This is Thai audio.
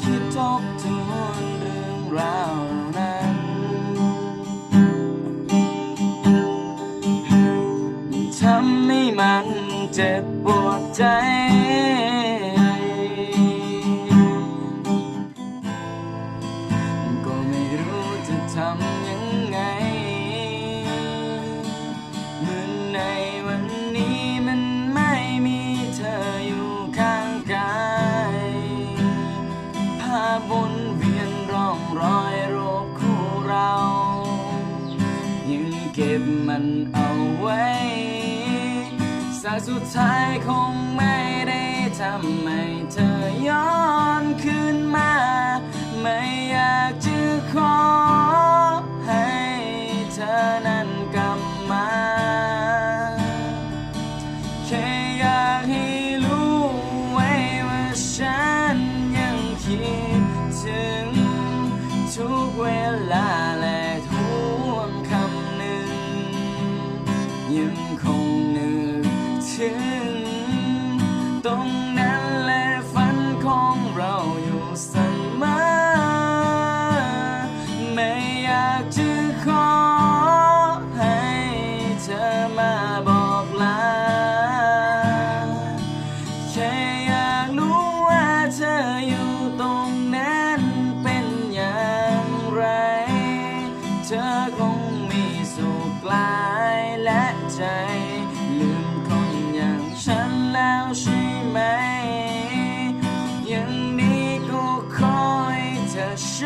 คิดทบทวนเรื่องราวนั้นทำให้มันเจ็บปวดใจก็ไม่รู้จะทำยังไงเหมือนในวันนี้มันไม่มีเธออยู่ข้างกายภาพวนเวียนร่องรอยรูปคู่เรายังเก็บมันเอาไว้สายสุดท้ายคงไม่ได้ทำให้เธอย้อนคืนมาไม่อยากจะขอให้เธอนั้นกลับมาแค่อยากให้รู้ไว้ว่าฉันยังคิดถึงทุกเวลาและทุกคำหนึ่งยังคงนึกถึงตรงนั้นและฝันของเราอยู่เสมอไม่อยากจะขอให้เธอมาบอกลาแค่อยากรู้ว่าเธออยู่ตรงนั้นเป็นอย่างไรเธอคงมีสุขกายและใจลืมคนอย่างฉันแล้วใช่ไหมอย่างนี้ก็ขอให้เธอโช